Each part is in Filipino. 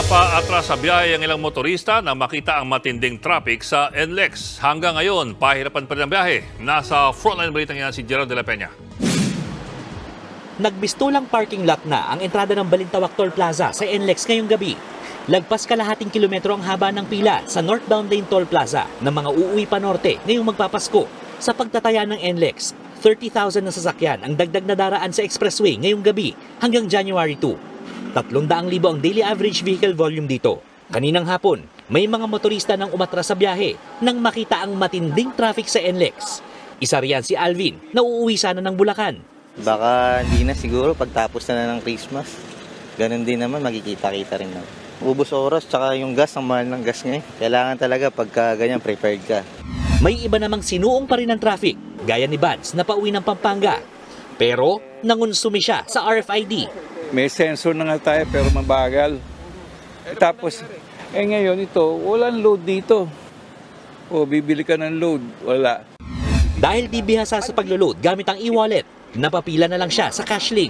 Napaatras sa biyahe ang ilang motorista na makita ang matinding traffic sa NLEX. Hanggang ngayon, pahirapan pa rin ang biyahe. Nasa frontline balita niya si Gerald de la Peña. Nagbistulang parking lot na ang entrada ng Balintawak Toll Plaza sa NLEX ngayong gabi. Lagpas kalahating kilometro ang haba ng pila sa northbound lane Toll Plaza ng mga uuwi pa norte ngayong magpapasko. Sa pagtataya ng NLEX, 30,000 na sasakyan ang dagdag na daraan sa expressway ngayong gabi hanggang January 2. 300,000 ang daily average vehicle volume dito. Kaninang hapon, may mga motorista nang umatras sa biyahe nang makita ang matinding traffic sa NLEX. Isa riyan si Alvin na uuwi sana ng Bulacan. Baka hindi na siguro pagtapos na ng Christmas. Ganun din naman, makikita-kita rin na. Ubus oras, tsaka yung gas, ang mahal ng gas ngayon. Kailangan talaga pagka ganyan, prepared ka. May iba namang sinuong pa rin ng traffic, gaya ni Bads na pauwi ng Pampanga. Pero nangunsumi siya sa RFID. May sensor na nga tayo pero mabagal. Tapos, ngayon ito, walang load dito. O, bibili ka ng load, wala. Dahil di bihasa sa paglo-load gamit ang e-wallet, napapila na lang siya sa CashLink.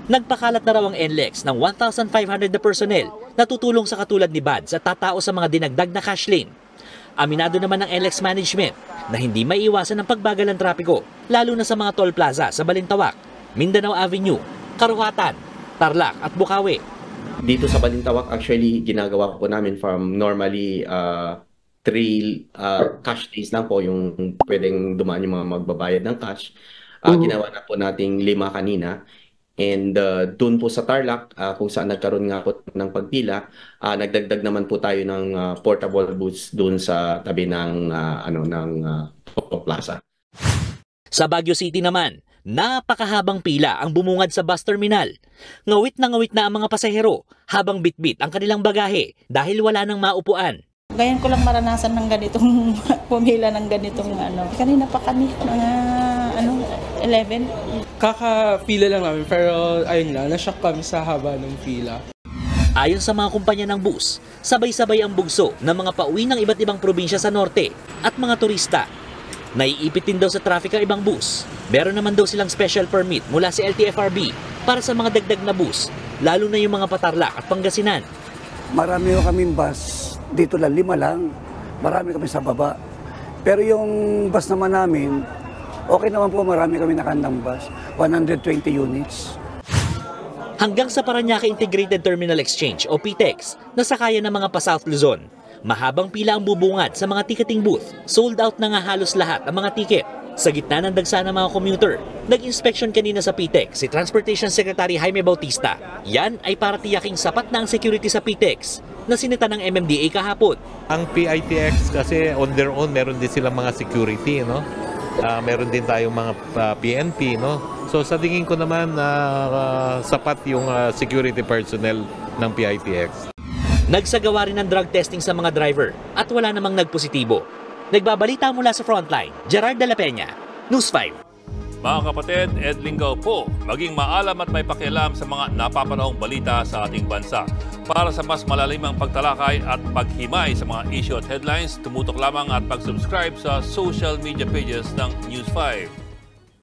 Nagpakalat na raw ang NLEX ng 1,500 na personnel na tutulong sa katulad ni Bads at tatao sa mga dinagdag na cash lane. Aminado naman ng NLEX management na hindi maiiwasan ang pagbagal ng trapiko, lalo na sa mga toll plaza sa Balintawak, Mindanao Avenue, Karuhatan, Tarlac at Bukawi. Dito sa Balintawak, actually, ginagawa po namin from normally 3 cash days lang po yung pwedeng dumaan yung mga magbabayad ng cash. Ginawa na po nating 5 kanina. And doon po sa Tarlac, kung saan nagkaroon nga po ng pagpila, nagdagdag naman po tayo ng portable booths doon sa tabi ng Plaza. Sa Baguio City naman, napakahabang pila ang bumungad sa bus terminal. Ngawit na ang mga pasahero habang bitbit ang kanilang bagahe dahil wala nang maupuan. Ngayon ko lang maranasan ng ganitong pumila ng ganitong Kanina pa kami, mga 11. Kakapila lang namin pero ayun lang, na-shock kami sa haba ng pila. Ayon sa mga kumpanya ng bus, sabay-sabay ang bugso ng mga pauwi ng iba't ibang probinsya sa norte at mga turista. Naiipit din daw sa traffic ang ibang bus. Meron naman daw silang special permit mula sa LTFRB para sa mga dagdag na bus, lalo na yung mga Patarlac at Pangasinan. Marami kaming bus, dito lang 5 lang. Marami kami sa baba. Pero yung bus naman namin, okay naman po, marami kami nakandang bus, 120 units. Hanggang sa Parañaque Integrated Terminal Exchange o PTEX, nasakayan ng mga pa-South Luzon. Mahabang pila ang bubungad sa mga ticketing booth. Sold out na nga halos lahat ang mga ticket. Sa gitna ng dagsa ng mga commuter, nag-inspection kanina sa PTEX si Transportation Secretary Jaime Bautista. Yan ay para tiyaking sapat na ang security sa PTEX na sinita ng MMDA kahapon. Ang PITX kasi on their own meron din silang mga security, no? Meron din tayong mga PNP, no? So sa tingin ko naman sapat yung security personnel ng PITX. Nagsagawa rin ng drug testing sa mga driver at wala namang nagpositibo. Nagbabalita mula sa Frontline, Gerald de la Peña, News 5. Mga kapatid, Ed Lingaw po, maging maalam at may pakialam sa mga napapanahong balita sa ating bansa. Para sa mas malalimang pagtalakay at paghimay sa mga issue at headlines, tumutok lamang at pag-subscribe sa social media pages ng News 5.